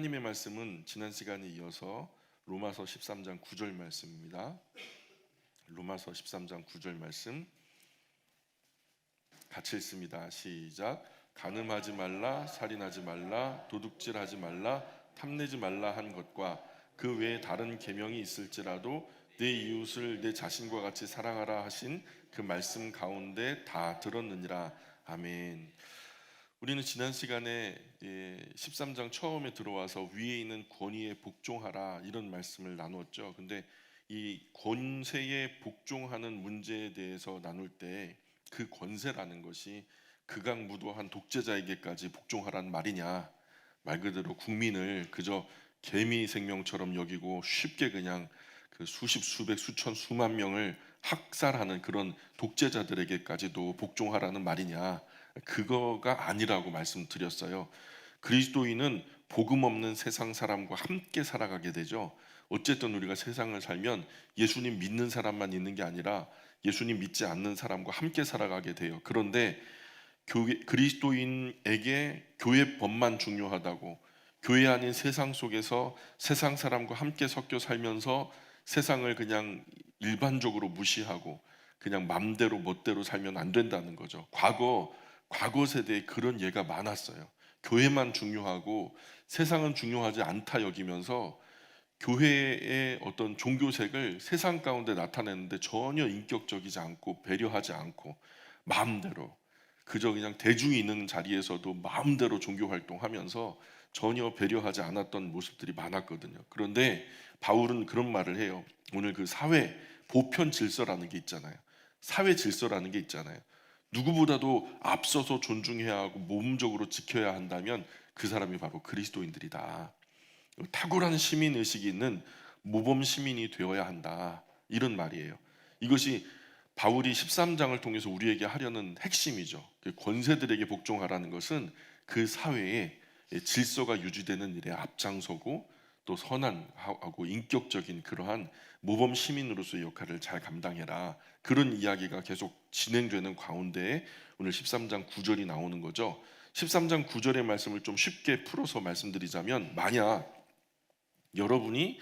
하나님의 말씀은 지난 시간에 이어서 로마서 13장 9절 말씀입니다. 로마서 13장 9절 말씀 같이 읽습니다. 시작. 간음하지 말라, 살인하지 말라, 도둑질하지 말라, 탐내지 말라 한 것과 그 외에 다른 계명이 있을지라도 내 이웃을 내 자신과 같이 사랑하라 하신 그 말씀 가운데 다 들었느니라. 아멘. 우리는 지난 시간에 13장 처음에 들어와서 위에 있는 권위에 복종하라 이런 말씀을 나누었죠. 근데 이 권세에 복종하는 문제에 대해서 나눌 때 그 권세라는 것이 극악무도한 독재자에게까지 복종하라는 말이냐, 말 그대로 국민을 그저 개미 생명처럼 여기고 쉽게 그냥 그 수십 수백 수천 수만 명을 학살하는 그런 독재자들에게까지도 복종하라는 말이냐, 그거가 아니라고 말씀드렸어요. 그리스도인은 복음 없는 세상 사람과 함께 살아가게 되죠. 어쨌든 우리가 세상을 살면 예수님 믿는 사람만 있는 게 아니라 예수님 믿지 않는 사람과 함께 살아가게 돼요. 그런데 그리스도인에게 교회법만 중요하다고, 교회 아닌 세상 속에서 세상 사람과 함께 섞여 살면서 세상을 그냥 일반적으로 무시하고 그냥 맘대로 멋대로 살면 안 된다는 거죠. 과거 세대에 그런 예가 많았어요. 교회만 중요하고 세상은 중요하지 않다 여기면서 교회의 어떤 종교색을 세상 가운데 나타내는데 전혀 인격적이지 않고 배려하지 않고 마음대로 그저 그냥 대중이 있는 자리에서도 마음대로 종교 활동하면서 전혀 배려하지 않았던 모습들이 많았거든요. 그런데 바울은 그런 말을 해요. 오늘 그 사회 보편 질서라는 게 있잖아요. 사회 질서라는 게 있잖아요. 누구보다도 앞서서 존중해야 하고 모범적으로 지켜야 한다면 그 사람이 바로 그리스도인들이다. 탁월한 시민 의식이 있는 모범 시민이 되어야 한다, 이런 말이에요. 이것이 바울이 13장을 통해서 우리에게 하려는 핵심이죠. 권세들에게 복종하라는 것은 그 사회에 질서가 유지되는 일에 앞장서고 또 선한하고 인격적인 그러한 모범 시민으로서의 역할을 잘 감당해라, 그런 이야기가 계속 진행되는 가운데에 오늘 13장 9절이 나오는 거죠. 13장 9절의 말씀을 좀 쉽게 풀어서 말씀드리자면, 만약 여러분이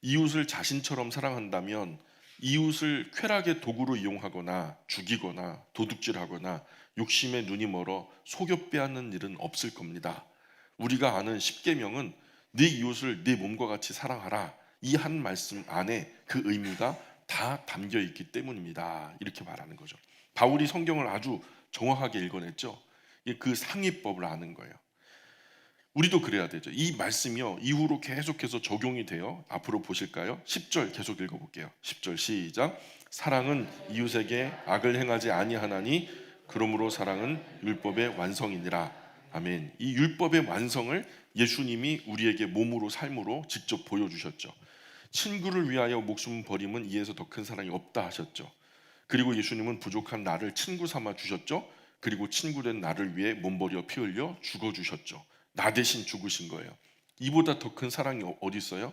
이웃을 자신처럼 사랑한다면 이웃을 쾌락의 도구로 이용하거나 죽이거나 도둑질하거나 욕심에 눈이 멀어 속여 빼앗는 일은 없을 겁니다. 우리가 아는 십계명은 네 이웃을 네 몸과 같이 사랑하라, 이 한 말씀 안에 그 의미가 다 담겨 있기 때문입니다. 이렇게 말하는 거죠. 바울이 성경을 아주 정확하게 읽어냈죠. 그 상위법을 아는 거예요. 우리도 그래야 되죠. 이 말씀이요, 이후로 계속해서 적용이 돼요. 앞으로 보실까요? 10절 계속 읽어볼게요. 10절 시작. 사랑은 이웃에게 악을 행하지 아니하나니 그러므로 사랑은 율법의 완성이니라. 아멘. 이 율법의 완성을 예수님이 우리에게 몸으로 삶으로 직접 보여주셨죠. 친구를 위하여 목숨 버림은 이에서 더 큰 사랑이 없다 하셨죠. 그리고 예수님은 부족한 나를 친구 삼아 주셨죠. 그리고 친구된 나를 위해 몸버려 피 흘려 죽어주셨죠. 나 대신 죽으신 거예요. 이보다 더 큰 사랑이 어디 있어요?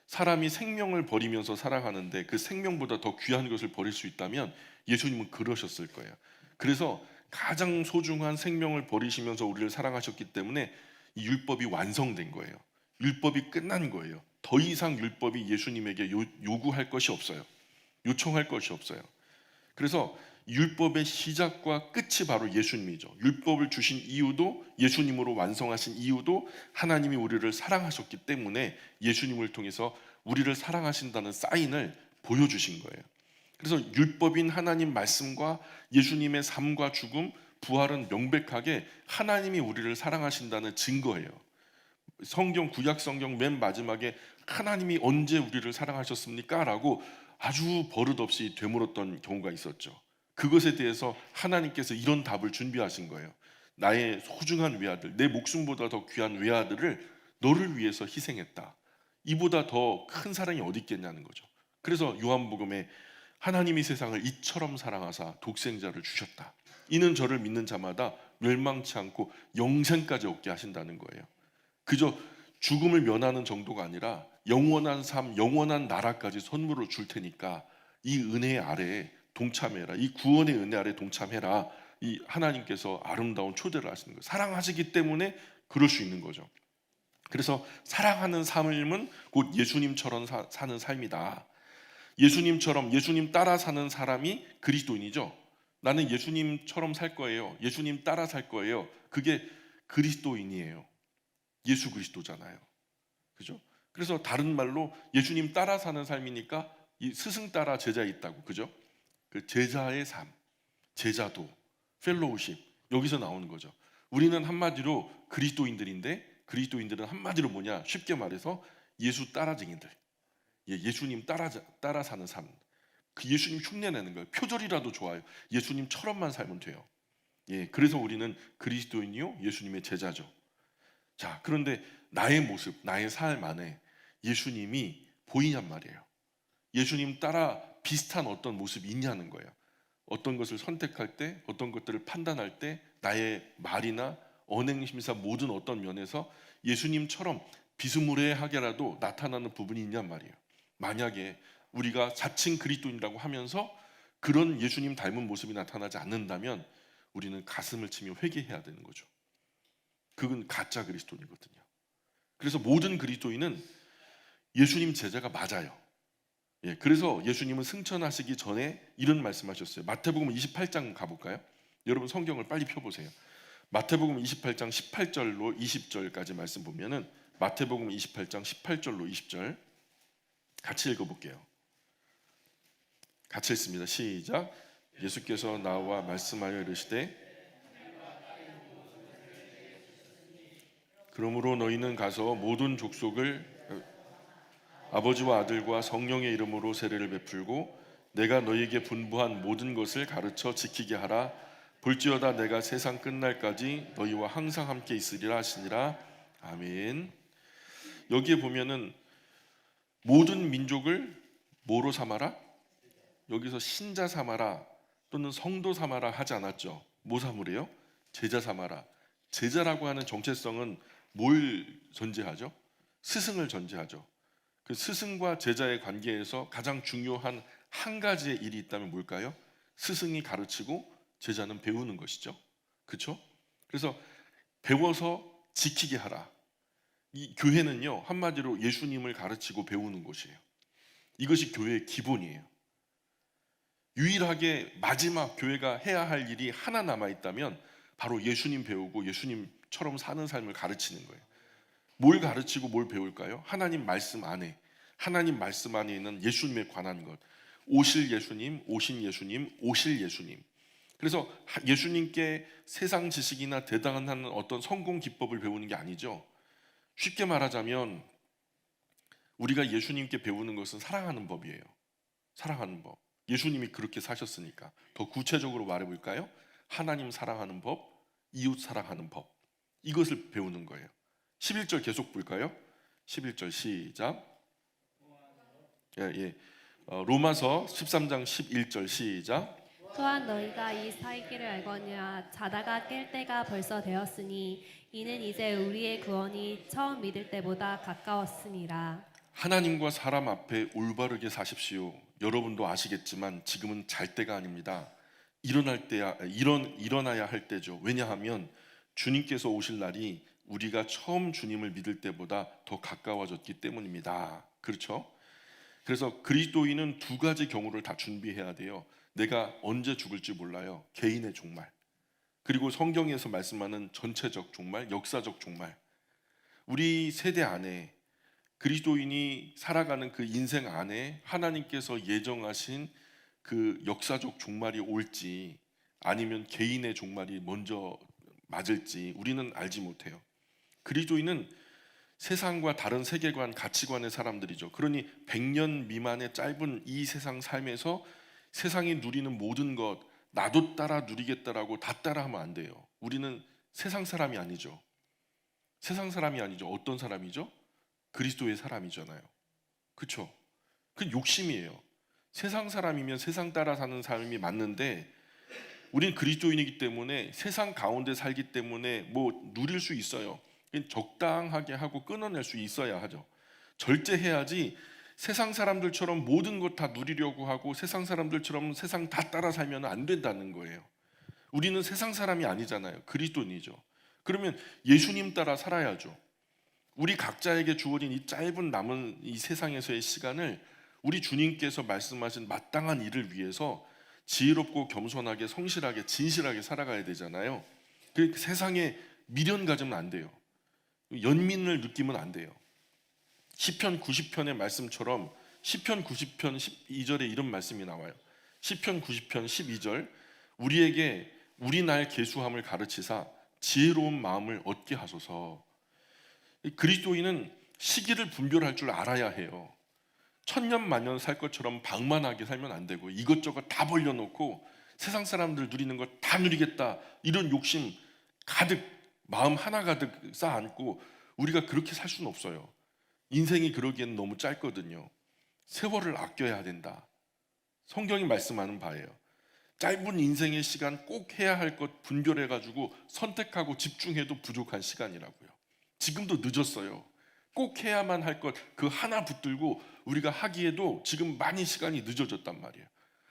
사람이 생명을 버리면서 살아가는데 그 생명보다 더 귀한 것을 버릴 수 있다면 예수님은 그러셨을 거예요. 그래서 가장 소중한 생명을 버리시면서 우리를 사랑하셨기 때문에 이 율법이 완성된 거예요. 율법이 끝난 거예요. 더 이상 율법이 예수님에게 요구할 것이 없어요. 요청할 것이 없어요. 그래서 율법의 시작과 끝이 바로 예수님이죠. 율법을 주신 이유도, 예수님으로 완성하신 이유도 하나님이 우리를 사랑하셨기 때문에 예수님을 통해서 우리를 사랑하신다는 사인을 보여주신 거예요. 그래서 율법인 하나님 말씀과 예수님의 삶과 죽음, 부활은 명백하게 하나님이 우리를 사랑하신다는 증거예요. 성경, 구약 성경 맨 마지막에 하나님이 언제 우리를 사랑하셨습니까? 라고 아주 버릇없이 되물었던 경우가 있었죠. 그것에 대해서 하나님께서 이런 답을 준비하신 거예요. 나의 소중한 외아들, 내 목숨보다 더 귀한 외아들을 너를 위해서 희생했다. 이보다 더 큰 사랑이 어디 있겠냐는 거죠. 그래서 요한복음에 하나님이 세상을 이처럼 사랑하사 독생자를 주셨다. 이는 저를 믿는 자마다 멸망치 않고 영생까지 얻게 하신다는 거예요. 그저 죽음을 면하는 정도가 아니라 영원한 삶, 영원한 나라까지 선물로 줄 테니까 이 은혜 아래에 동참해라. 이 구원의 은혜 아래 동참해라. 이 하나님께서 아름다운 초대를 하시는 거예요. 사랑하시기 때문에 그럴 수 있는 거죠. 그래서 사랑하는 삶은 곧 예수님처럼 사는 삶이다. 예수님처럼 예수님 따라 사는 사람이 그리스도인이죠. 나는 예수님처럼 살 거예요. 예수님 따라 살 거예요. 그게 그리스도인이에요. 예수 그리스도잖아요. 그죠? 그래서 다른 말로 예수님 따라 사는 삶이니까 이 스승 따라 제자 있다고. 그죠? 그 제자의 삶, 제자도, 펠로우십 여기서 나오는 거죠. 우리는 한마디로 그리스도인들인데 그리스도인들은 한마디로 뭐냐? 쉽게 말해서 예수 따라쟁이들. 예수님 따라 사는 삶. 그 예수님 흉내내는 거예요. 표절이라도 좋아요. 예수님처럼만 살면 돼요. 그래서 우리는 그리스도인이요 예수님의 제자죠. 자, 그런데 나의 모습, 나의 삶 안에 예수님이 보이냔 말이에요. 예수님 따라 비슷한 어떤 모습이 있냐는 거예요. 어떤 것을 선택할 때, 어떤 것들을 판단할 때 나의 말이나 언행심사 모든 어떤 면에서 예수님처럼 비스무리하게라도 나타나는 부분이 있냔 말이에요. 만약에 우리가 자칭 그리스도인이라고 하면서 그런 예수님 닮은 모습이 나타나지 않는다면 우리는 가슴을 치며 회개해야 되는 거죠. 그건 가짜 그리스도인이거든요. 그래서 모든 그리스도인은 예수님 제자가 맞아요. 그래서 예수님은 승천하시기 전에 이런 말씀하셨어요. 마태복음 28장 가볼까요? 여러분 성경을 빨리 펴보세요. 마태복음 28장 18절로 20절까지 말씀 보면은 마태복음 28장 18절로 20절 같이 읽어볼게요. 같이 읽습니다. 시작. 예수께서 나와 말씀하여 이르시되 그러므로 너희는 가서 모든 족속을 아버지와 아들과 성령의 이름으로 세례를 베풀고 내가 너희에게 분부한 모든 것을 가르쳐 지키게 하라. 볼지어다 내가 세상 끝날까지 너희와 항상 함께 있으리라 하시니라. 아멘. 여기에 보면은 모든 민족을 뭐로 삼아라? 여기서 신자 삼아라 또는 성도 삼아라 하지 않았죠. 뭐 삼으래요? 제자 삼아라. 제자라고 하는 정체성은 뭘 전제하죠? 스승을 전제하죠. 그 스승과 제자의 관계에서 가장 중요한 한 가지의 일이 있다면 뭘까요? 스승이 가르치고 제자는 배우는 것이죠. 그렇죠? 그래서 배워서 지키게 하라. 이 교회는요, 한마디로 예수님을 가르치고 배우는 곳이에요. 이것이 교회의 기본이에요. 유일하게 마지막 교회가 해야 할 일이 하나 남아 있다면 바로 예수님 배우고 예수님처럼 사는 삶을 가르치는 거예요. 뭘 가르치고 뭘 배울까요? 하나님 말씀 안에 있는 예수님에 관한 것. 오실 예수님, 오신 예수님, 오실 예수님. 그래서 예수님께 세상 지식이나 대단한 어떤 성공 기법을 배우는 게 아니죠. 쉽게 말하자면 우리가 예수님께 배우는 것은 사랑하는 법이에요. 사랑하는 법. 예수님이 그렇게 사셨으니까. 더 구체적으로 말해볼까요? 하나님 사랑하는 법, 이웃 사랑하는 법. 이것을 배우는 거예요. 11절 계속 볼까요? 11절 시작. 로마서 13장 11절 시작. 또한 너희가 이 사이기를 알거니와 자다가 깰 때가 벌써 되었으니 이는 이제 우리의 구원이 처음 믿을 때보다 가까웠음이라. 하나님과 사람 앞에 올바르게 사십시오. 여러분도 아시겠지만 지금은 잘 때가 아닙니다. 일어나야 할 때죠. 왜냐하면 주님께서 오실 날이 우리가 처음 주님을 믿을 때보다 더 가까워졌기 때문입니다. 그렇죠? 그래서 그리스도인은 두 가지 경우를 다 준비해야 돼요. 내가 언제 죽을지 몰라요. 개인의 종말. 그리고 성경에서 말씀하는 전체적 종말, 역사적 종말. 우리 세대 안에 그리스도인이 살아가는 그 인생 안에 하나님께서 예정하신 그 역사적 종말이 올지 아니면 개인의 종말이 먼저 맞을지 우리는 알지 못해요. 그리스도인은 세상과 다른 세계관, 가치관의 사람들이죠. 그러니 100년 미만의 짧은 이 세상 삶에서 세상이 누리는 모든 것 나도 따라 누리겠다라고 다 따라하면 안 돼요. 우리는 세상 사람이 아니죠. 세상 사람이 아니죠. 어떤 사람이죠? 그리스도의 사람이잖아요. 그렇죠? 그 욕심이에요. 세상 사람이면 세상 따라 사는 삶이 맞는데 우리는 그리스도인이기 때문에 세상 가운데 살기 때문에 뭐 누릴 수 있어요. 적당하게 하고 끊어낼 수 있어야 하죠. 절제해야지 세상 사람들처럼 모든 것 다 누리려고 하고 세상 사람들처럼 세상 다 따라 살면 안 된다는 거예요. 우리는 세상 사람이 아니잖아요. 그리스도인이죠. 그러면 예수님 따라 살아야죠. 우리 각자에게 주어진 이 짧은 남은 이 세상에서의 시간을 우리 주님께서 말씀하신 마땅한 일을 위해서 지혜롭고 겸손하게 성실하게 진실하게 살아가야 되잖아요. 그 세상에 미련 가지면 안 돼요. 연민을 느끼면 안 돼요. 시편 90편의 말씀처럼 시편 90편 12절에 이런 말씀이 나와요. 시편 90편 12절 우리에게 우리 날 계수함을 가르치사 지혜로운 마음을 얻게 하소서. 그리스도인은 시기를 분별할 줄 알아야 해요. 천년 만년 살 것처럼 방만하게 살면 안 되고 이것저것 다 벌려놓고 세상 사람들 누리는 거 다 누리겠다 이런 욕심 가득 마음 하나 가득 쌓아안고 우리가 그렇게 살 수는 없어요. 인생이 그러기엔 너무 짧거든요. 세월을 아껴야 된다. 성경이 말씀하는 바예요. 짧은 인생의 시간 꼭 해야 할 것 분별해가지고 선택하고 집중해도 부족한 시간이라고요. 지금도 늦었어요. 꼭 해야만 할 것 그 하나 붙들고 우리가 하기에도 지금 많이 시간이 늦어졌단 말이에요.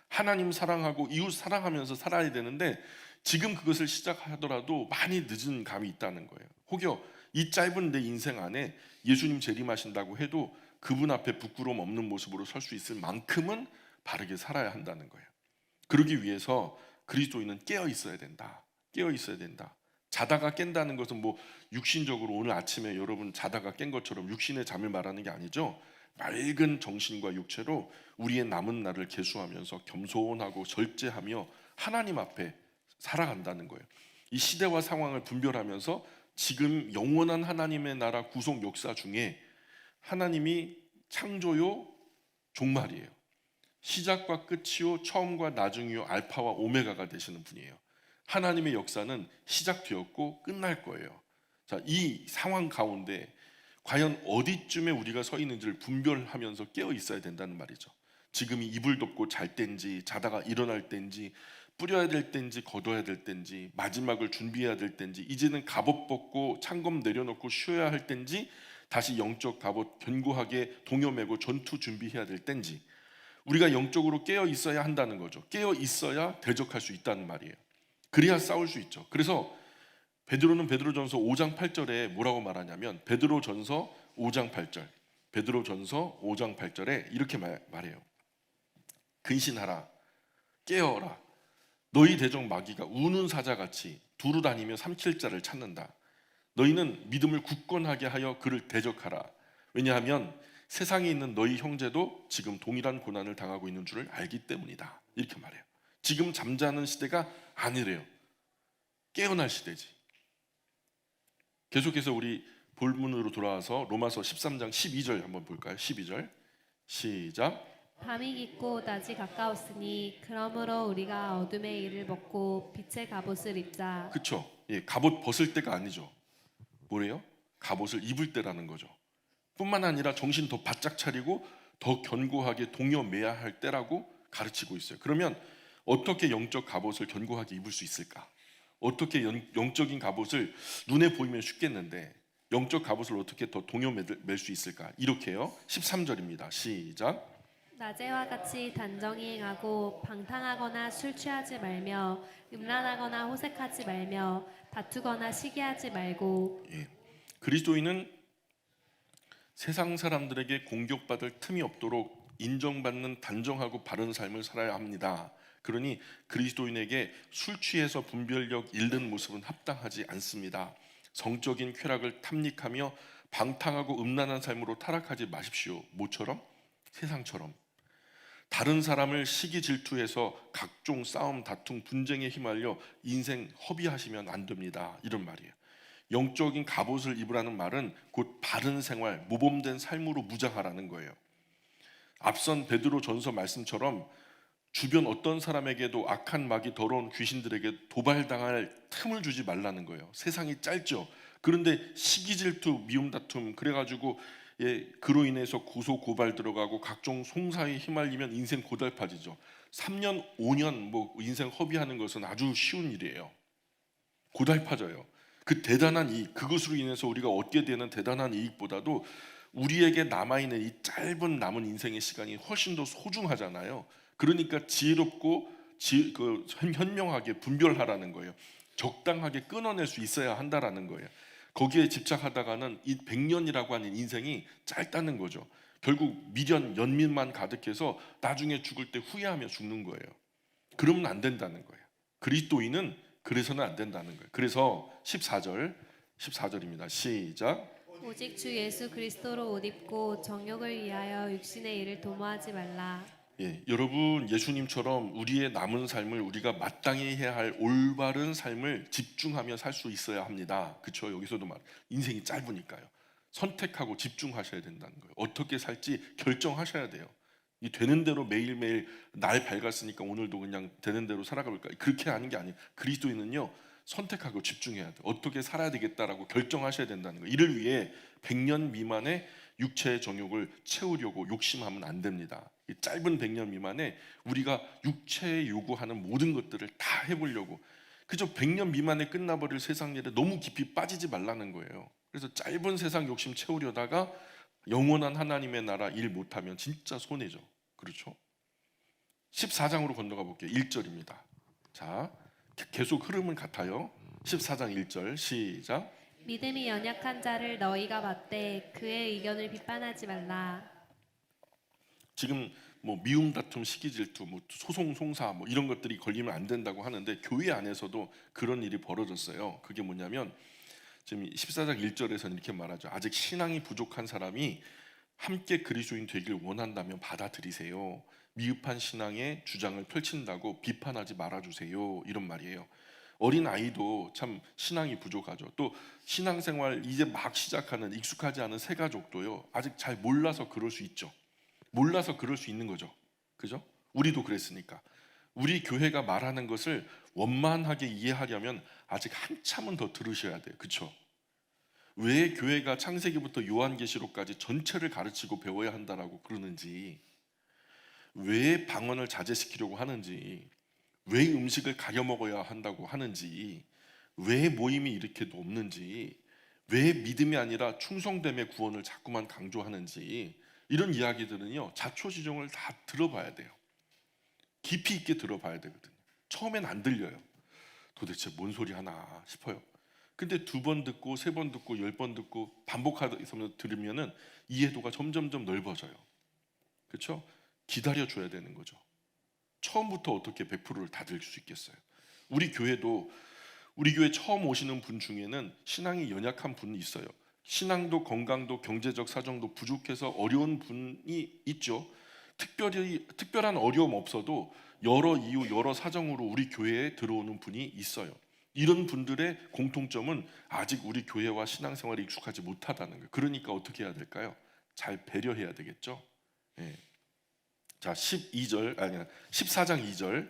하나님 사랑하고 이웃 사랑하면서 살아야 되는데 지금 그것을 시작하더라도 많이 늦은 감이 있다는 거예요. 혹여 이 짧은 내 인생 안에 예수님 재림하신다고 해도 그분 앞에 부끄러움 없는 모습으로 설 수 있을 만큼은 바르게 살아야 한다는 거예요. 그러기 위해서 그리스도인은 깨어 있어야 된다. 깨어 있어야 된다. 자다가 깬다는 것은 뭐 육신적으로 오늘 아침에 여러분 자다가 깬 것처럼 육신의 잠을 말하는 게 아니죠. 맑은 정신과 육체로 우리의 남은 날을 계수하면서 겸손하고 절제하며 하나님 앞에 살아간다는 거예요. 이 시대와 상황을 분별하면서 지금 영원한 하나님의 나라 구속 역사 중에 하나님이 창조요 종말이에요. 시작과 끝이요 처음과 나중이요 알파와 오메가가 되시는 분이에요. 하나님의 역사는 시작되었고 끝날 거예요. 자, 이 상황 가운데 과연 어디쯤에 우리가 서 있는지를 분별하면서 깨어 있어야 된다는 말이죠. 지금이 이불 덮고 잘 때인지 자다가 일어날 때인지 뿌려야 될 때인지 걷어야 될 때인지 마지막을 준비해야 될 때인지 이제는 갑옷 벗고 창검 내려놓고 쉬어야 할 때인지 다시 영적 갑옷 견고하게 동여매고 전투 준비해야 될 때인지 우리가 영적으로 깨어 있어야 한다는 거죠. 깨어 있어야 대적할 수 있다는 말이에요. 그래야 싸울 수 있죠. 그래서 베드로는 베드로전서 5장 8절에 뭐라고 말하냐면 베드로전서 5장 8절 베드로전서 5장 8절에 이렇게 말해요. 근신하라 깨어라 너희 대적 마귀가 우는 사자같이 두루 다니며 삼킬 자를 찾는다. 너희는 믿음을 굳건하게 하여 그를 대적하라. 왜냐하면 세상에 있는 너희 형제도 지금 동일한 고난을 당하고 있는 줄을 알기 때문이다. 이렇게 말해요. 지금 잠자는 시대가 아니래요. 깨어날 시대지. 계속해서 우리 본문으로 돌아와서 로마서 13장 12절 한번 볼까요? 12절 시작. 밤이 깊고 낮이 가까웠으니 그러므로 우리가 어둠의 일을 벗고 빛의 갑옷을 입자. 그렇죠. 예, 갑옷 벗을 때가 아니죠. 뭐래요? 갑옷을 입을 때라는 거죠. 뿐만 아니라 정신 더 바짝 차리고 더 견고하게 동여매야 할 때라고 가르치고 있어요. 그러면 어떻게 영적 갑옷을 견고하게 입을 수 있을까? 어떻게 영적인 갑옷을 눈에 보이면 쉽겠는데 영적 갑옷을 어떻게 더 동여맬 수 있을까? 이렇게요. 13절입니다. 시작. 낮에와 같이 단정히 행하고 방탕하거나 술 취하지 말며 음란하거나 호색하지 말며 다투거나 시기하지 말고. 예. 그리스도인은 세상 사람들에게 공격받을 틈이 없도록 인정받는 단정하고 바른 삶을 살아야 합니다. 그러니 그리스도인에게 술 취해서 분별력 잃는 모습은 합당하지 않습니다. 성적인 쾌락을 탐닉하며 방탕하고 음란한 삶으로 타락하지 마십시오. 모처럼? 세상처럼. 다른 사람을 시기 질투해서 각종 싸움, 다툼, 분쟁에 휘말려 인생 허비하시면 안 됩니다. 이런 말이에요. 영적인 갑옷을 입으라는 말은 곧 바른 생활, 모범된 삶으로 무장하라는 거예요. 앞선 베드로 전서 말씀처럼 주변 어떤 사람에게도 악한 마귀 더러운 귀신들에게 도발당할 틈을 주지 말라는 거예요. 세상이 짧죠. 그런데 시기 질투, 미움 다툼 그래가지고 그로 인해서 고소 고발 들어가고 각종 송사에 휘말리면 인생 고달파지죠. 3년 5년 뭐 인생 허비하는 것은 아주 쉬운 일이에요. 고달파져요. 그 대단한 이익, 그것으로 인해서 우리가 얻게 되는 대단한 이익보다도 우리에게 남아있는 이 짧은 남은 인생의 시간이 훨씬 더 소중하잖아요. 그러니까 지혜롭고 현명하게 분별하라는 거예요. 적당하게 끊어낼 수 있어야 한다라는 거예요. 거기에 집착하다가는 이 100년이라고 하는 인생이 짧다는 거죠. 결국 미련, 연민만 가득해서 나중에 죽을 때 후회하며 죽는 거예요. 그러면 안 된다는 거예요. 그리스도인은 그래서는 안 된다는 거예요. 그래서 14절입니다. 시작. 오직 주 예수 그리스도로 옷 입고 정욕을 위하여 육신의 일을 도모하지 말라. 예, 여러분 예수님처럼 우리의 남은 삶을 우리가 마땅히 해야 할 올바른 삶을 집중하며 살 수 있어야 합니다. 그렇죠? 여기서도 말 인생이 짧으니까요. 선택하고 집중하셔야 된다는 거예요. 어떻게 살지 결정하셔야 돼요. 이 되는 대로 매일매일 날 밝았으니까 오늘도 그냥 되는 대로 살아가볼까? 그렇게 하는 게 아니에요. 그리스도인은요 선택하고 집중해야 돼요. 어떻게 살아야 되겠다라고 결정하셔야 된다는 거예요. 이를 위해 100년 미만의 육체의 정욕을 채우려고 욕심하면 안 됩니다. 이 짧은 100년 미만에 우리가 육체에 요구하는 모든 것들을 다 해보려고, 그저 100년 미만에 끝나버릴 세상 일에 너무 깊이 빠지지 말라는 거예요. 그래서 짧은 세상 욕심 채우려다가 영원한 하나님의 나라 일 못하면 진짜 손해죠. 그렇죠? 14장으로 건너가 볼게요. 1절입니다. 자, 계속 흐름은 같아요. 14장 1절 시작. 믿음이 연약한 자를 너희가 받되 그의 의견을 비판하지 말라. 지금 뭐 미움 다툼 시기 질투 뭐 소송 송사 뭐 이런 것들이 걸리면 안 된다고 하는데 교회 안에서도 그런 일이 벌어졌어요. 그게 뭐냐면 지금 14장 1절에서는 이렇게 말하죠. 아직 신앙이 부족한 사람이 함께 그리스도인 되길 원한다면 받아들이세요. 미흡한 신앙의 주장을 펼친다고 비판하지 말아주세요. 이런 말이에요. 어린 아이도 참 신앙이 부족하죠. 또 신앙생활 이제 막 시작하는 익숙하지 않은 새 가족도요 아직 잘 몰라서 그럴 수 있죠. 몰라서 그럴 수 있는 거죠. 그죠? 우리도 그랬으니까. 우리 교회가 말하는 것을 원만하게 이해하려면 아직 한참은 더 들으셔야 돼요. 그렇죠? 왜 교회가 창세기부터 요한계시록까지 전체를 가르치고 배워야 한다라고 그러는지, 왜 방언을 자제시키려고 하는지, 왜 음식을 가려 먹어야 한다고 하는지, 왜 모임이 이렇게도 없는지, 왜 믿음이 아니라 충성됨의 구원을 자꾸만 강조하는지, 이런 이야기들은요 자초지종을 다 들어봐야 돼요. 깊이 있게 들어봐야 되거든요. 처음엔 안 들려요. 도대체 뭔 소리 하나 싶어요. 근데 2번 듣고 3번 듣고 10번 듣고 반복하면서 들으면은 이해도가 점점점 넓어져요. 그렇죠? 기다려 줘야 되는 거죠. 처음부터 어떻게 100%를 다 들을 수 있겠어요? 우리 교회도 우리 교회 처음 오시는 분 중에는 신앙이 연약한 분이 있어요. 신앙도 건강도 경제적 사정도 부족해서 어려운 분이 있죠. 특별한 어려움 없어도 여러 이유 여러 사정으로 우리 교회에 들어오는 분이 있어요. 이런 분들의 공통점은 아직 우리 교회와 신앙생활에 익숙하지 못하다는 거예요. 그러니까 어떻게 해야 될까요? 잘 배려해야 되겠죠. 예. 자, 14장 2절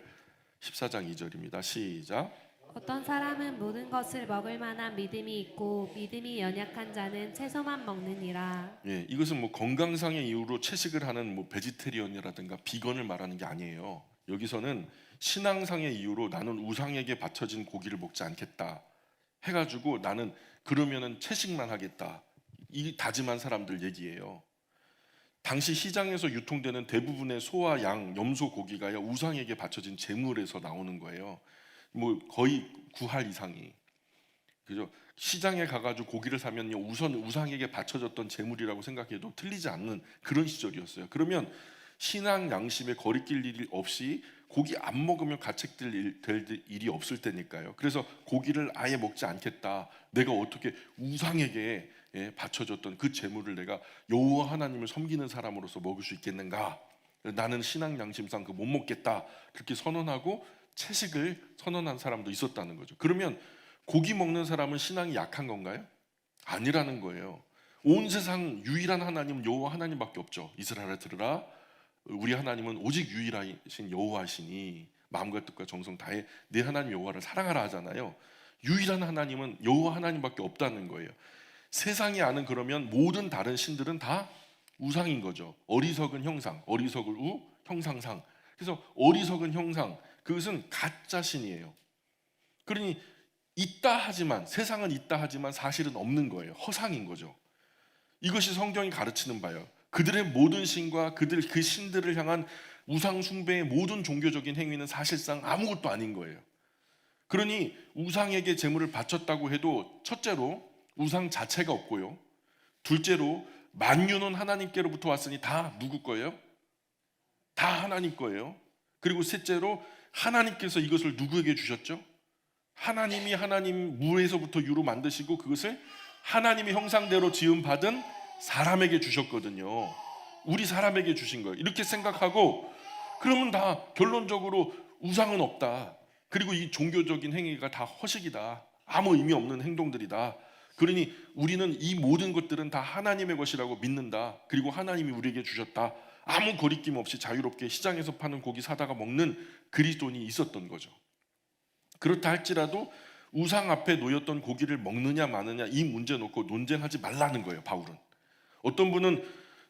14장 2절입니다. 시작. 어떤 사람은 모든 것을 먹을 만한 믿음이 있고 믿음이 연약한 자는 채소만 먹느니라. 예, 이것은 뭐 건강상의 이유로 채식을 하는 뭐 베지테리언이라든가 비건을 말하는 게 아니에요. 여기서는 신앙상의 이유로 나는 우상에게 바쳐진 고기를 먹지 않겠다 해가지고 나는 그러면은 채식만 하겠다, 이 다짐한 사람들 얘기예요. 당시 시장에서 유통되는 대부분의 소와 양, 염소 고기가요 우상에게 바쳐진 제물에서 나오는 거예요. 뭐 거의 9할 이상이. 그죠? 시장에 가가지고 고기를 사면요 우선 우상에게 바쳐졌던 제물이라고 생각해도 틀리지 않는 그런 시절이었어요. 그러면 신앙 양심에 거리낄 일이 없이 고기 안 먹으면 가책될 일이 없을 때니까요. 그래서 고기를 아예 먹지 않겠다. 내가 어떻게 우상에게 바쳐졌던 그 제물을 내가 여호와 하나님을 섬기는 사람으로서 먹을 수 있겠는가? 나는 신앙 양심상 그 못 먹겠다. 그렇게 선언하고 채식을 선언한 사람도 있었다는 거죠. 그러면 고기 먹는 사람은 신앙이 약한 건가요? 아니라는 거예요. 온 세상 유일한 하나님은 여호와 하나님밖에 없죠. 이스라엘아 들으라, 우리 하나님은 오직 유일하신 여호와시니 마음과 뜻과 정성 다해 내 하나님 여호와를 사랑하라 하잖아요. 유일한 하나님은 여호와 하나님밖에 없다는 거예요. 세상이 아는 그러면 모든 다른 신들은 다 우상인 거죠. 어리석은 형상, 어리석을 우, 형상상. 그래서 어리석은 형상, 그것은 가짜 신이에요. 그러니 있다 하지만, 세상은 있다 하지만 사실은 없는 거예요. 허상인 거죠. 이것이 성경이 가르치는 바예요. 그들의 모든 신과 그 신들을 향한 우상 숭배의 모든 종교적인 행위는 사실상 아무것도 아닌 거예요. 그러니 우상에게 제물을 바쳤다고 해도 첫째로 우상 자체가 없고요. 둘째로 만유는 하나님께로부터 왔으니 다 누구 거예요? 다 하나님 거예요. 그리고 셋째로 하나님께서 이것을 누구에게 주셨죠? 하나님이 하나님 무에서부터 유로 만드시고 그것을 하나님의 형상대로 지음 받은 사람에게 주셨거든요. 우리 사람에게 주신 거예요. 이렇게 생각하고 그러면 다 결론적으로 우상은 없다. 그리고 이 종교적인 행위가 다 허식이다. 아무 의미 없는 행동들이다. 그러니 우리는 이 모든 것들은 다 하나님의 것이라고 믿는다. 그리고 하나님이 우리에게 주셨다. 아무 거리낌 없이 자유롭게 시장에서 파는 고기 사다가 먹는 그리스도인이 있었던 거죠. 그렇다 할지라도 우상 앞에 놓였던 고기를 먹느냐 마느냐 이 문제 놓고 논쟁하지 말라는 거예요. 바울은. 어떤 분은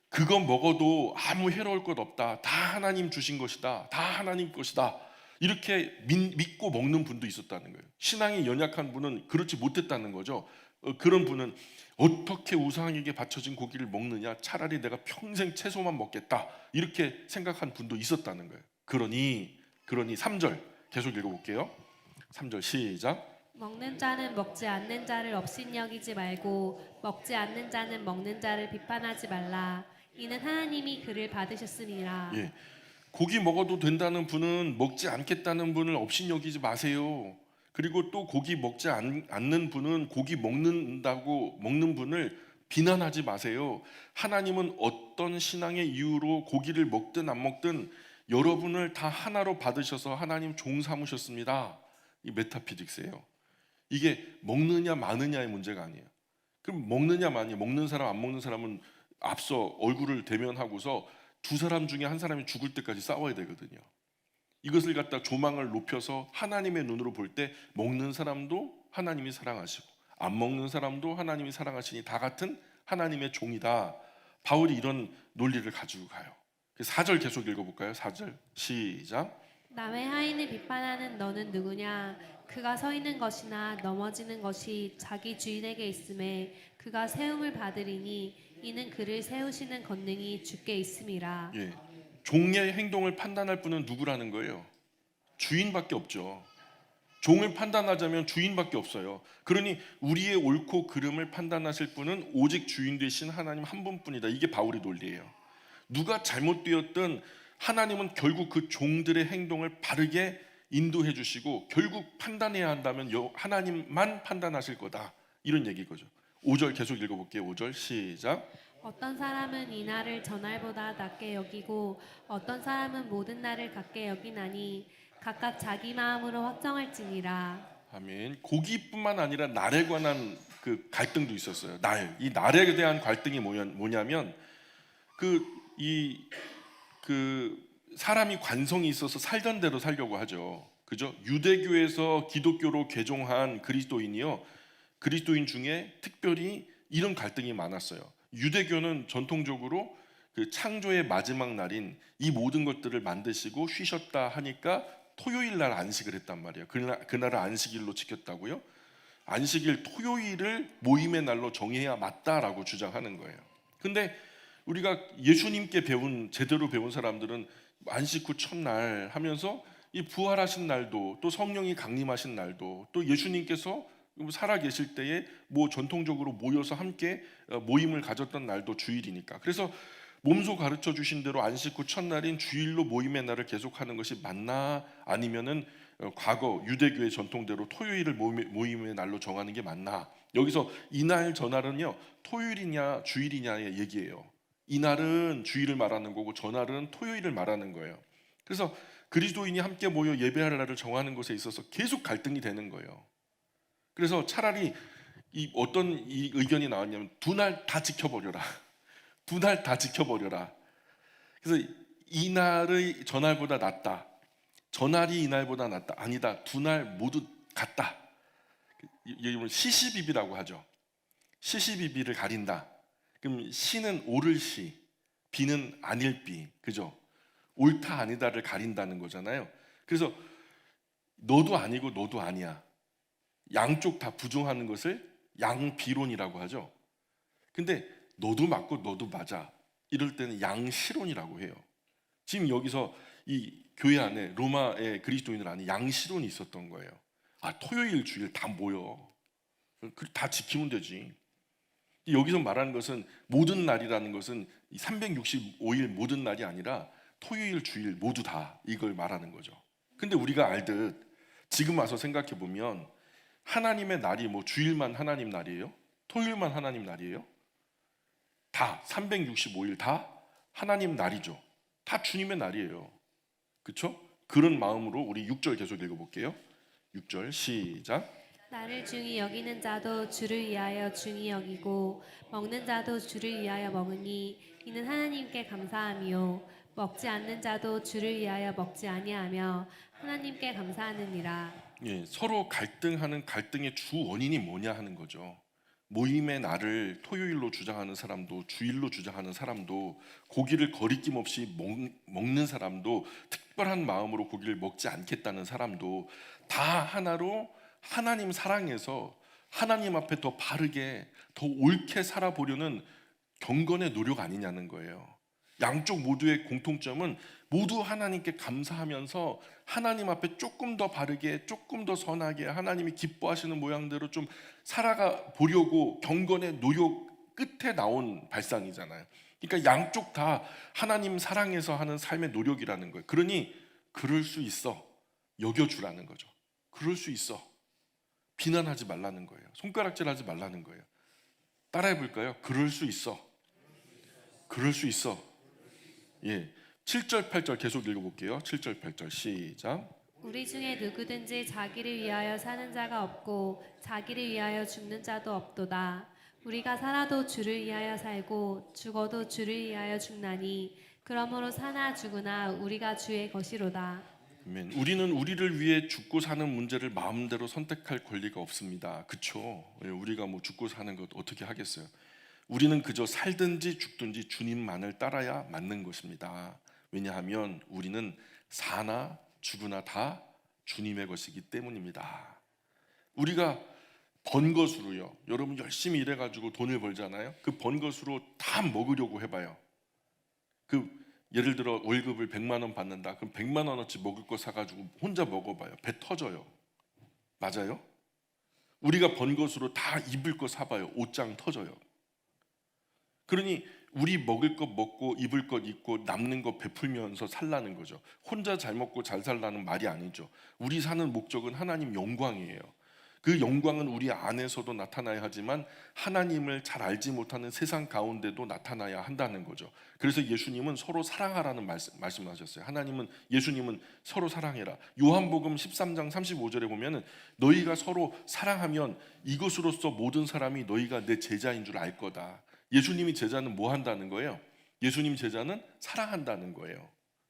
그거 먹어도 아무 해로울 것 없다. 다 하나님 주신 것이다. 다 하나님 것이다. 이렇게 믿고 먹는 분도 있었다는 거예요. 신앙이 연약한 분은 그렇지 못했다는 거죠. 그런 분은 어떻게 우상에게 바쳐진 고기를 먹느냐, 차라리 내가 평생 채소만 먹겠다, 이렇게 생각한 분도 있었다는 거예요. 그러니 3절 계속 읽어볼게요. 3절 시작. 먹는 자는 먹지 않는 자를 업신여기지 말고 먹지 않는 자는 먹는 자를 비판하지 말라. 이는 하나님이 그를 받으셨음이라. 예, 고기 먹어도 된다는 분은 먹지 않겠다는 분을 업신여기지 마세요. 그리고 또 고기 먹지 않는 분은 고기 먹는다고 먹는 분을 비난하지 마세요. 하나님은 어떤 신앙의 이유로 고기를 먹든 안 먹든 여러분을 다 하나로 받으셔서 하나님 종 삼으셨습니다. 이 메타피직스예요. 이게 먹느냐 마느냐의 문제가 아니에요. 그럼 먹느냐 마느냐, 먹는 사람 안 먹는 사람은 앞서 얼굴을 대면하고서 두 사람 중에 한 사람이 죽을 때까지 싸워야 되거든요. 이것을 갖다 조망을 높여서 하나님의 눈으로 볼 때 먹는 사람도 하나님이 사랑하시고 안 먹는 사람도 하나님이 사랑하시니 다 같은 하나님의 종이다. 바울이 이런 논리를 가지고 가요. 4절 계속 읽어볼까요? 4절 시작. 남의 하인을 비판하는 너는 누구냐? 그가 서 있는 것이나 넘어지는 것이 자기 주인에게 있음에 그가 세움을 받으리니 이는 그를 세우시는 권능이 주께 있음이라. 예, 종의 행동을 판단할 분은 누구라는 거예요? 주인밖에 없죠. 종을 판단하자면 주인밖에 없어요. 그러니 우리의 옳고 그름을 판단하실 분은 오직 주인 되신 하나님 한 분뿐이다. 이게 바울의 논리예요. 누가 잘못되었든 하나님은 결국 그 종들의 행동을 바르게 인도해 주시고 결국 판단해야 한다면 하나님만 판단하실 거다. 이런 얘기거죠. 5절 계속 읽어볼게요. 5절 시작. 어떤 사람은 이 날을 전날보다 낮게 여기고 어떤 사람은 모든 날을 같게 여기나니 각각 자기 마음으로 확정할지니라. 아멘. 고기뿐만 아니라 날에 관한 그 갈등도 있었어요. 이 날에 대한 갈등이 뭐냐면 사람이 관성이 있어서 살던 대로 살려고 하죠. 그죠? 유대교에서 기독교로 개종한 그리스도인이요. 그리스도인 중에 특별히 이런 갈등이 많았어요. 유대교는 전통적으로 그 창조의 마지막 날인 이 모든 것들을 만드시고 쉬셨다 하니까 토요일 날 안식을 했단 말이에요. 그날을 안식일로 지켰다고요. 안식일 토요일을 모임의 날로 정해야 맞다라고 주장하는 거예요. 근데 우리가 예수님께 제대로 배운 사람들은 안식 후 첫날 하면서 이 부활하신 날도 또 성령이 강림하신 날도 또 예수님께서 살아 계실 때에 뭐 전통적으로 모여서 함께 모임을 가졌던 날도 주일이니까. 그래서 몸소 가르쳐 주신 대로 안식 후 첫날인 주일로 모임의 날을 계속하는 것이 맞나, 아니면은 과거 유대교의 전통대로 토요일을 모임의 날로 정하는 게 맞나. 여기서 이날 저날은요 토요일이냐 주일이냐의 얘기예요. 이날은 주일을 말하는 거고 저날은 토요일을 말하는 거예요. 그래서 그리스도인이 함께 모여 예배할 날을 정하는 것에 있어서 계속 갈등이 되는 거예요. 그래서 차라리 어떤 의견이 나왔냐면 두 날 다 지켜버려라. 두 날 다 지켜버려라. 그래서 이날의 전날보다 낫다. 전날이 이날보다 낫다. 아니다. 두 날 모두 같다. 이걸 시시비비라고 하죠. 시시비비를 가린다. 그럼 시는 옳을 시, 비는 아닐 비, 그죠? 옳다 아니다를 가린다는 거잖아요. 그래서 너도 아니고 너도 아니야. 양쪽 다 부정하는 것을 양비론이라고 하죠. 근데 너도 맞고 너도 맞아. 이럴 때는 양시론이라고 해요. 지금 여기서 이 교회 안에 로마의 그리스도인들 안에 양시론이 있었던 거예요. 아, 토요일 주일 다 모여. 다 지키면 되지. 여기서 말하는 것은 모든 날이라는 것은 365일 모든 날이 아니라 토요일, 주일 모두 다 이걸 말하는 거죠. 근데 우리가 알듯 지금 와서 생각해 보면 하나님의 날이 뭐 주일만 하나님 날이에요? 토요일만 하나님 날이에요? 다 365일 다 하나님 날이죠. 다 주님의 날이에요. 그렇죠? 그런 마음으로 우리 6절 계속 읽어볼게요. 6절 시작. 나를 중히 여기는 자도 주를 위하여 중히 여기고 먹는 자도 주를 위하여 먹으니 이는 하나님께 감사함이요 먹지 않는 자도 주를 위하여 먹지 아니하며 하나님께 감사하느니라. 예, 서로 갈등하는 갈등의 주 원인이 뭐냐 하는 거죠. 모임의 날을 토요일로 주장하는 사람도 주일로 주장하는 사람도 고기를 거리낌 없이 먹는 사람도 특별한 마음으로 고기를 먹지 않겠다는 사람도 다 하나로 하나님 사랑해서 하나님 앞에 더 바르게 더 옳게 살아보려는 경건의 노력 아니냐는 거예요. 양쪽 모두의 공통점은 모두 하나님께 감사하면서 하나님 앞에 조금 더 바르게 조금 더 선하게 하나님이 기뻐하시는 모양대로 좀 살아가 보려고 경건의 노력 끝에 나온 발상이잖아요. 그러니까 양쪽 다 하나님 사랑해서 하는 삶의 노력이라는 거예요. 그러니 그럴 수 있어 여겨주라는 거죠. 그럴 수 있어 비난하지 말라는 거예요. 손가락질하지 말라는 거예요. 따라해 볼까요? 그럴 수 있어. 그럴 수 있어. 예. 7절 8절 계속 읽어볼게요. 7절 8절 시작. 우리 중에 누구든지 자기를 위하여 사는 자가 없고 자기를 위하여 죽는 자도 없도다. 우리가 살아도 주를 위하여 살고 죽어도 주를 위하여 죽나니 그러므로 사나 죽으나 우리가 주의 것이로다. 아멘. 우리는 우리를 위해 죽고 사는 문제를 마음대로 선택할 권리가 없습니다. 그렇죠? 우리가 뭐 죽고 사는 것 어떻게 하겠어요? 우리는 그저 살든지 죽든지 주님만을 따라야 맞는 것입니다. 왜냐하면 우리는 사나 죽으나 다 주님의 것이기 때문입니다. 우리가 번 것으로요. 여러분 열심히 일해가지고 돈을 벌잖아요. 그 번 것으로 다 먹으려고 해봐요. 예를 들어 월급을 100만 원 받는다. 그럼 100만 원어치 먹을 거 사가지고 혼자 먹어봐요. 배 터져요. 맞아요? 우리가 번 것으로 다 입을 거 사봐요. 옷장 터져요. 그러니 우리 먹을 것 먹고 입을 것 입고 남는 거 베풀면서 살라는 거죠. 혼자 잘 먹고 잘 살라는 말이 아니죠. 우리 사는 목적은 하나님 영광이에요. 그 영광은 우리 안에서도 나타나야 하지만 하나님을 잘 알지 못하는 세상 가운데도 나타나야 한다는 거죠. 그래서 예수님은 서로 사랑하라는 말씀을 하셨어요. 예수님은 서로 사랑해라. 요한복음 13장 35절에 보면은 너희가 서로 사랑하면 이것으로써 모든 사람이 너희가 내 제자인 줄 알 거다. 예수님이 제자는 뭐 한다는 거예요? 예수님 제자는 사랑한다는 거예요.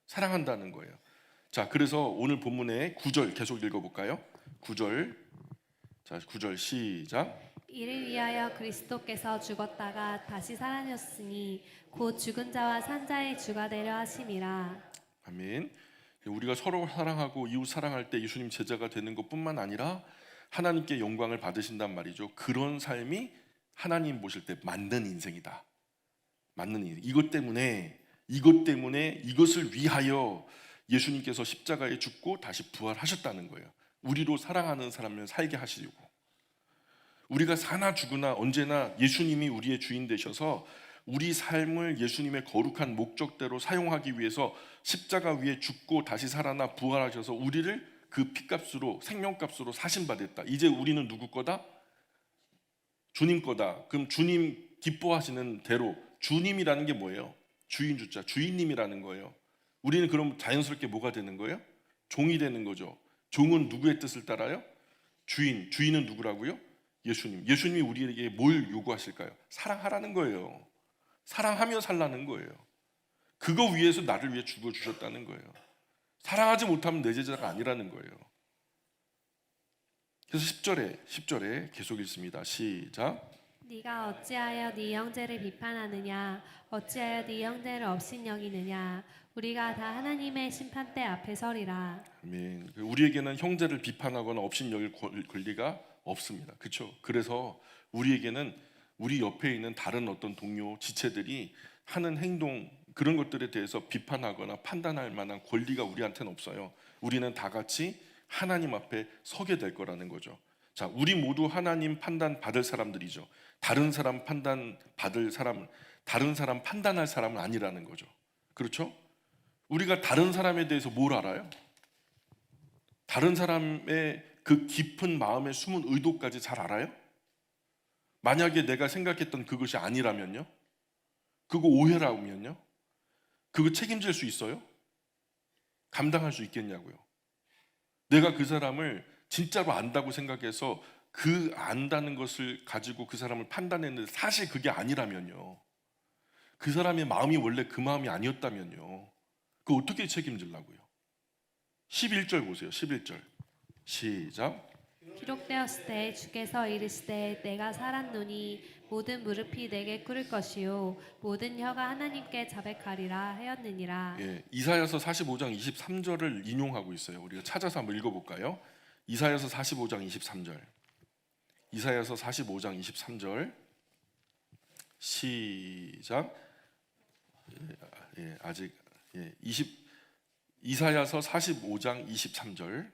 사랑한다는 거예요. 자, 그래서 오늘 본문의 9절 계속 읽어볼까요? 9절. 자, 9절 시작. 이를 위하여 그리스도께서 죽었다가 다시 살아났으니 곧 죽은 자와 산 자의 주가 되려 하심이라. 아멘. 우리가 서로 사랑하고 이웃 사랑할 때 예수님 제자가 되는 것뿐만 아니라 하나님께 영광을 받으신단 말이죠. 그런 삶이 하나님 보실 때 맞는 인생이다. 맞는 인생. 이것 때문에 이것을 위하여 예수님께서 십자가에 죽고 다시 부활하셨다는 거예요. 우리로 사랑하는 사람을 살게 하시려고. 우리가 사나 죽으나 언제나 예수님이 우리의 주인 되셔서 우리 삶을 예수님의 거룩한 목적대로 사용하기 위해서 십자가 위에 죽고 다시 살아나 부활하셔서 우리를 그 피값으로 생명값으로 사신받았다. 이제 우리는 누구 거다? 주님 거다. 그럼 주님 기뻐하시는 대로 주님이라는 게 뭐예요? 주인 주자, 주인님이라는 거예요. 우리는 그럼 자연스럽게 뭐가 되는 거예요? 종이 되는 거죠. 종은 누구의 뜻을 따라요? 주인은 누구라고요? 예수님. 예수님이 우리에게 뭘 요구하실까요? 사랑하라는 거예요. 사랑하며 살라는 거예요. 그거 위해서 나를 위해 죽어주셨다는 거예요. 사랑하지 못하면 내 제자가 아니라는 거예요. 그래서 10절에 계속 읽습니다. 시작. 네가 어찌하여 네 형제를 비판하느냐 어찌하여 네 형제를 업신여기느냐 우리가 다 하나님의 심판대 앞에 서리라. 아멘. 우리에게는 형제를 비판하거나 업신여길 권리가 없습니다. 그렇죠? 그래서 우리에게는 우리 옆에 있는 다른 어떤 동료, 지체들이 하는 행동 그런 것들에 대해서 비판하거나 판단할 만한 권리가 우리한테는 없어요. 우리는 다 같이 하나님 앞에 서게 될 거라는 거죠. 자, 우리 모두 하나님 판단 받을 사람들이죠. 다른 사람 판단 받을 사람, 다른 사람 판단할 사람은 아니라는 거죠. 그렇죠? 우리가 다른 사람에 대해서 뭘 알아요? 다른 사람의 그 깊은 마음의 숨은 의도까지 잘 알아요? 만약에 내가 생각했던 그것이 아니라면요? 그거 오해라면요? 그거 책임질 수 있어요? 감당할 수 있겠냐고요? 내가 그 사람을 진짜로 안다고 생각해서 그 안다는 것을 가지고 그 사람을 판단했는데 사실 그게 아니라면요. 그 사람의 마음이 원래 그 마음이 아니었다면요. 그거 어떻게 책임지려고요? 11절 보세요. 11절. 시작. 기록되었을 때 주께서 이르시되 내가 살았노니 모든 무릎이 내게 꿇을 것이요 모든 혀가 하나님께 자백하리라 하였느니라. 예, 이사야서 45장 23절을 인용하고 있어요. 우리가 찾아서 한번 읽어볼까요? 이사야서 45장 23절. 이사야서 45장 23절. 시작. 아직 20 이사야서 45장 23절.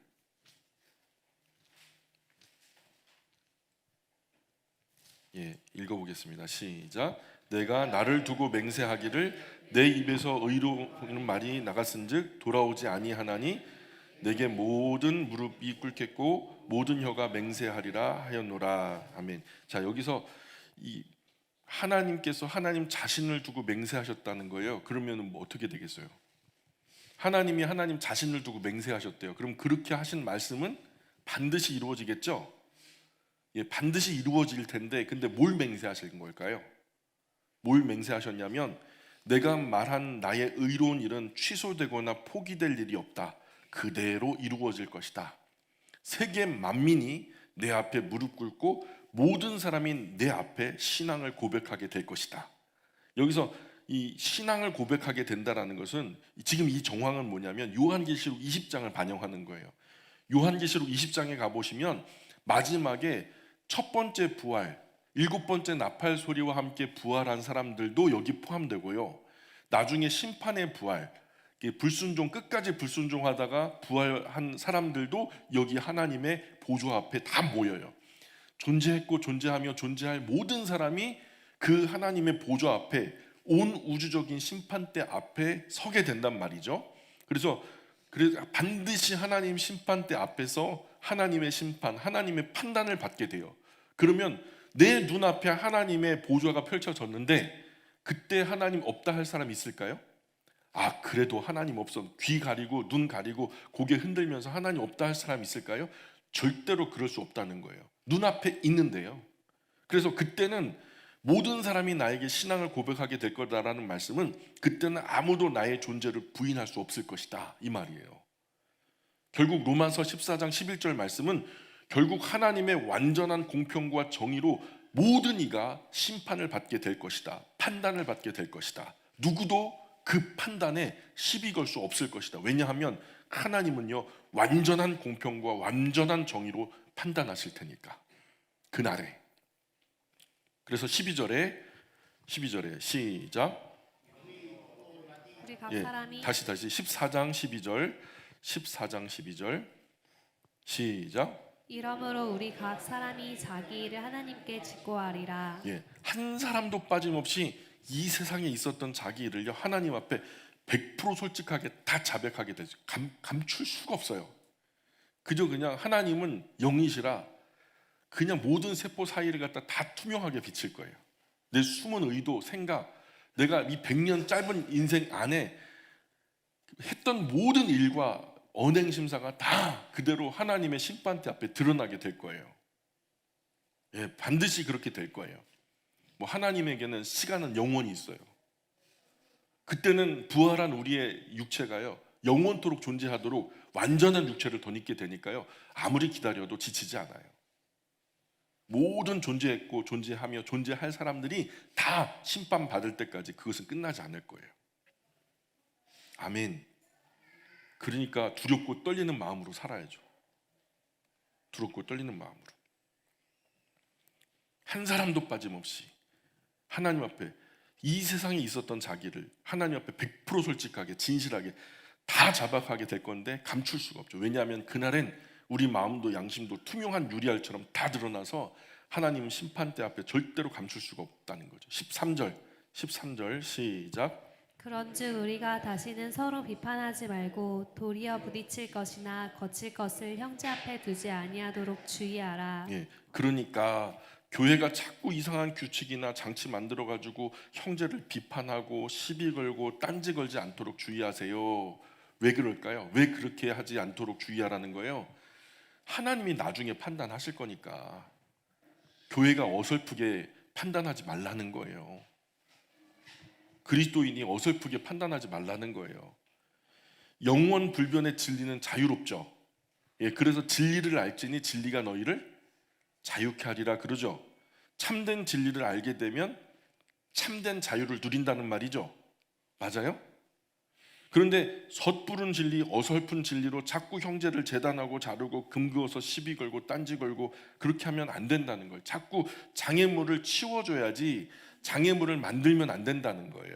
읽어보겠습니다. 시작. 내가 나를 두고 맹세하기를 내 입에서 의로운 말이 나갔은즉 돌아오지 아니하나니 내게 모든 무릎이 꿇겠고 모든 혀가 맹세하리라 하였노라. 아멘. 자, 여기서 이 하나님께서 하나님 자신을 두고 맹세하셨다는 거예요. 그러면 뭐 어떻게 되겠어요? 하나님이 하나님 자신을 두고 맹세하셨대요. 그럼 그렇게 하신 말씀은 반드시 이루어지겠죠? 반드시 이루어질 텐데, 근데 뭘 맹세하신 걸까요? 뭘 맹세하셨냐면 내가 말한 나의 의로운 일은 취소되거나 포기될 일이 없다. 그대로 이루어질 것이다. 세계 만민이 내 앞에 무릎 꿇고 모든 사람이 내 앞에 신앙을 고백하게 될 것이다. 여기서 이 신앙을 고백하게 된다라는 것은 지금 이 정황은 뭐냐면 요한계시록 20장을 반영하는 거예요. 요한계시록 20장에 가보시면 마지막에 첫 번째 부활, 일곱 번째 나팔 소리와 함께 부활한 사람들도 여기 포함되고요. 나중에 심판의 부활, 불순종 끝까지 불순종하다가 부활한 사람들도 여기 하나님의 보좌 앞에 다 모여요. 존재했고 존재하며 존재할 모든 사람이 그 하나님의 보좌 앞에 온 우주적인 심판대 앞에 서게 된단 말이죠. 그래서 반드시 하나님 심판대 앞에서 하나님의 심판, 하나님의 판단을 받게 돼요. 그러면 내 눈앞에 하나님의 보좌가 펼쳐졌는데 그때 하나님 없다 할 사람 있을까요? 그래도 하나님 없어. 귀 가리고 눈 가리고 고개 흔들면서 하나님 없다 할 사람 있을까요? 절대로 그럴 수 없다는 거예요. 눈앞에 있는데요. 그래서 그때는 모든 사람이 나에게 신앙을 고백하게 될 거다라는 말씀은 그때는 아무도 나의 존재를 부인할 수 없을 것이다 이 말이에요. 결국 로마서 14장 11절 말씀은 결국 하나님의 완전한 공평과 정의로 모든 이가 심판을 받게 될 것이다. 판단을 받게 될 것이다. 누구도 그 판단에 시비 걸 수 없을 것이다. 왜냐하면 하나님은요 완전한 공평과 완전한 정의로 판단하실 테니까 그날에. 그래서 12절에 시작. 우리 각 예, 사람이 다시 14장 12절 시작. 이러므로 우리 각 사람이 자기 일을 하나님께 직고하리라. 한 사람도 빠짐없이 이 세상에 있었던 자기 일을요 하나님 앞에 100% 솔직하게 다 자백하게 되죠. 감출 수가 없어요. 그냥 하나님은 영이시라 그냥 모든 세포 사이를 갖다 다 투명하게 비칠 거예요. 내 숨은 의도, 생각, 내가 이 100년 짧은 인생 안에 했던 모든 일과 언행 심사가 다 그대로 하나님의 심판대 앞에 드러나게 될 거예요. 반드시 그렇게 될 거예요. 하나님에게는 시간은 영원히 있어요. 그때는 부활한 우리의 육체가요 영원토록 존재하도록 완전한 육체를 덧입게 되니까요 아무리 기다려도 지치지 않아요. 모든 존재했고 존재하며 존재할 사람들이 다 심판받을 때까지 그것은 끝나지 않을 거예요. 아멘. 그러니까 두렵고 떨리는 마음으로 살아야죠. 두렵고 떨리는 마음으로. 한 사람도 빠짐없이 하나님 앞에 이 세상에 있었던 자기를 하나님 앞에 100% 솔직하게 진실하게 다 자박하게 될 건데 감출 수가 없죠. 왜냐하면 그날엔 우리 마음도 양심도 투명한 유리알처럼 다 드러나서 하나님 심판대 앞에 절대로 감출 수가 없다는 거죠. 13절 시작. 그런즉 우리가 다시는 서로 비판하지 말고 도리어 부딪힐 것이나 거칠 것을 형제 앞에 두지 아니하도록 주의하라. 예, 그러니까 교회가 자꾸 이상한 규칙이나 장치 만들어 가지고 형제를 비판하고 시비 걸고 딴지 걸지 않도록 주의하세요. 왜 그럴까요? 왜 그렇게 하지 않도록 주의하라는 거예요? 하나님이 나중에 판단하실 거니까 교회가 어설프게 판단하지 말라는 거예요. 그리스도인이 어설프게 판단하지 말라는 거예요. 영원 불변의 진리는 자유롭죠. 예, 그래서 진리를 알지니 진리가 너희를 자유케 하리라 그러죠. 참된 진리를 알게 되면 참된 자유를 누린다는 말이죠. 맞아요? 그런데 섣부른 진리, 어설픈 진리로 자꾸 형제를 재단하고 자르고 금그어서 시비 걸고 딴지 걸고 그렇게 하면 안 된다는 거예요. 자꾸 장애물을 치워줘야지 장애물을 만들면 안 된다는 거예요.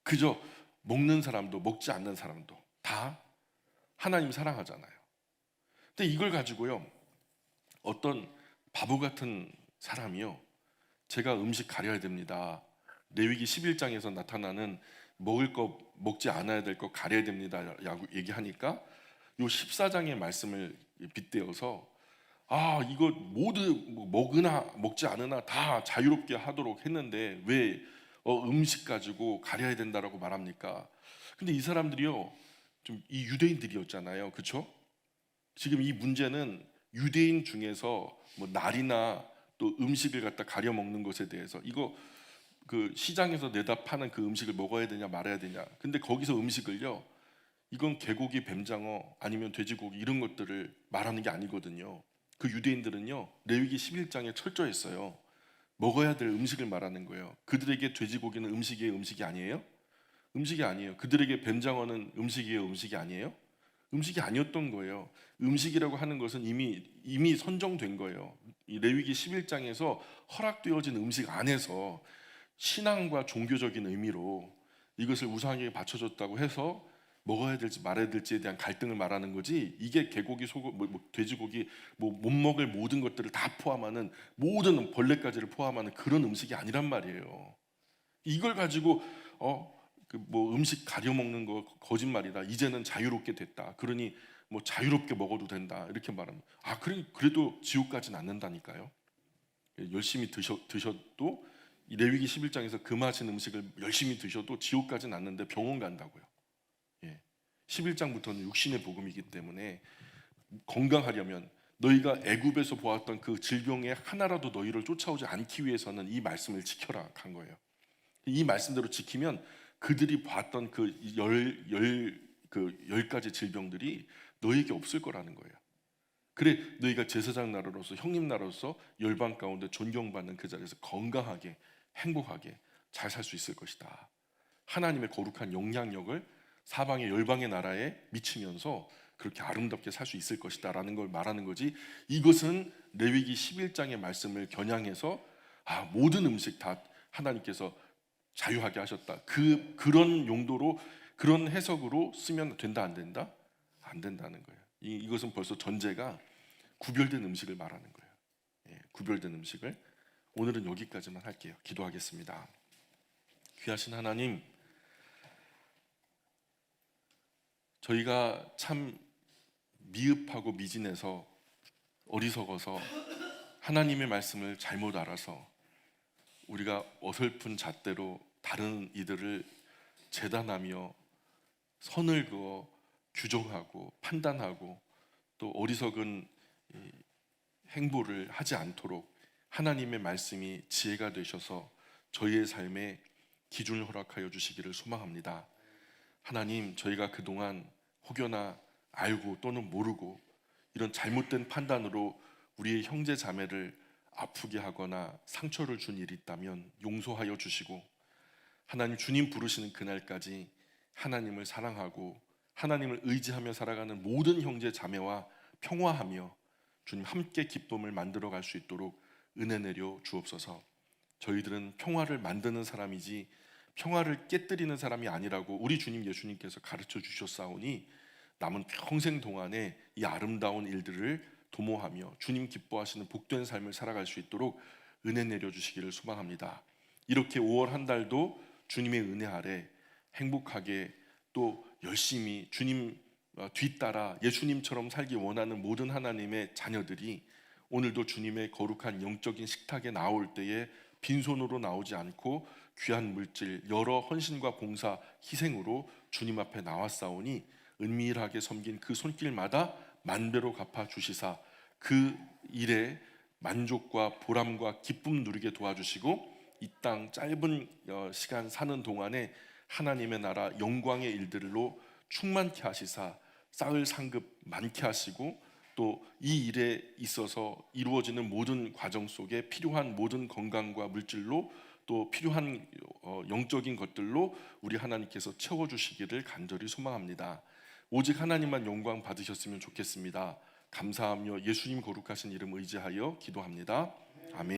그저 먹는 사람도 먹지 않는 사람도 다 하나님 사랑하잖아요. 근데 이걸 가지고요, 어떤 바보 같은 사람이요, 제가 음식 가려야 됩니다, 레위기 11장에서 나타나는 먹을 거 먹지 않아야 될 거 가려야 됩니다 라고 얘기하니까 요 14장의 말씀을 빗대어서 이거 모두 먹으나 먹지 않으나 다 자유롭게 하도록 했는데 왜 음식 가지고 가려야 된다라고 말합니까? 근데 이 사람들이요, 좀 이 유대인들이었잖아요, 그렇죠? 지금 이 문제는 유대인 중에서 뭐 날이나 또 음식을 갖다 가려 먹는 것에 대해서 이거 그 시장에서 내다 파는 그 음식을 먹어야 되냐 말아야 되냐. 근데 거기서 음식을요, 이건 개고기, 뱀장어 아니면 돼지고기 이런 것들을 말하는 게 아니거든요. 그 유대인들은요, 레위기 11장에 철저했어요. 먹어야 될 음식을 말하는 거예요. 그들에게 돼지고기는 음식이에요, 음식이 아니에요? 음식이 아니에요. 그들에게 뱀장어는 음식이에요, 음식이 아니에요? 음식이 아니었던 거예요. 음식이라고 하는 것은 이미 선정된 거예요. 이 레위기 11장에서 허락되어진 음식 안에서 신앙과 종교적인 의미로 이것을 우상에게 바쳐줬다고 해서 먹어야 될지 말아야 될지에 대한 갈등을 말하는 거지, 이게 개고기, 소고기, 돼지고기, 못 먹을 모든 것들을 다 포함하는, 모든 벌레까지를 포함하는 그런 음식이 아니란 말이에요. 이걸 가지고 음식 가려 먹는 거 거짓말이다, 이제는 자유롭게 됐다, 그러니 뭐 자유롭게 먹어도 된다 이렇게 말하면, 그래도 지옥 가진 않는다니까요. 열심히 드셔도 이 레위기 11장에서 금하신 음식을 열심히 드셔도 지옥 가진 않는데 병원 간다고요. 11장부터는 육신의 복음이기 때문에 건강하려면 너희가 애굽에서 보았던 그 질병의 하나라도 너희를 쫓아오지 않기 위해서는 이 말씀을 지켜라 한 거예요. 이 말씀대로 지키면 그들이 봤던 그 열 가지 질병들이 너희에게 없을 거라는 거예요. 그래 너희가 제사장 나라로서, 형님 나라로서 열방 가운데 존경받는 그 자리에서 건강하게 행복하게 잘 살 수 있을 것이다. 하나님의 거룩한 영향력을 사방의 열방의 나라에 미치면서 그렇게 아름답게 살 수 있을 것이다 라는 걸 말하는 거지, 이것은 레위기 11장의 말씀을 겨냥해서 모든 음식 다 하나님께서 자유하게 하셨다, 그런 용도로, 그런 해석으로 쓰면 된다 안 된다? 안 된다는 거예요. 이것은 벌써 전제가 구별된 음식을 말하는 거예요. 구별된 음식을. 오늘은 여기까지만 할게요. 기도하겠습니다. 귀하신 하나님, 저희가 참 미흡하고 미진해서 어리석어서 하나님의 말씀을 잘못 알아서 우리가 어설픈 잣대로 다른 이들을 재단하며 선을 그어 규정하고 판단하고 또 어리석은 행보를 하지 않도록 하나님의 말씀이 지혜가 되셔서 저희의 삶에 기준을 허락하여 주시기를 소망합니다. 하나님, 저희가 그동안 혹여나 알고 또는 모르고 이런 잘못된 판단으로 우리의 형제 자매를 아프게 하거나 상처를 준 일이 있다면 용서하여 주시고, 하나님 주님 부르시는 그날까지 하나님을 사랑하고 하나님을 의지하며 살아가는 모든 형제 자매와 평화하며 주님 함께 기쁨을 만들어 갈 수 있도록 은혜 내려 주옵소서. 저희들은 평화를 만드는 사람이지 평화를 깨뜨리는 사람이 아니라고 우리 주님 예수님께서 가르쳐 주셨사오니 남은 평생 동안에 이 아름다운 일들을 도모하며 주님 기뻐하시는 복된 삶을 살아갈 수 있도록 은혜 내려주시기를 소망합니다. 이렇게 5월 한 달도 주님의 은혜 아래 행복하게 또 열심히 주님 뒤따라 예수님처럼 살기 원하는 모든 하나님의 자녀들이 오늘도 주님의 거룩한 영적인 식탁에 나올 때에 빈손으로 나오지 않고 귀한 물질 여러 헌신과 봉사 희생으로 주님 앞에 나왔사오니 은밀하게 섬긴 그 손길마다 만배로 갚아 주시사 그 일에 만족과 보람과 기쁨 누리게 도와주시고 이 땅 짧은 시간 사는 동안에 하나님의 나라 영광의 일들로 충만케 하시사 쌓을 상급 많게 하시고 또 이 일에 있어서 이루어지는 모든 과정 속에 필요한 모든 건강과 물질로 또 필요한 영적인 것들로 우리 하나님께서 채워주시기를 간절히 소망합니다. 오직 하나님만 영광 받으셨으면 좋겠습니다. 감사하며 예수님 거룩하신 이름 의지하여 기도합니다. 아멘.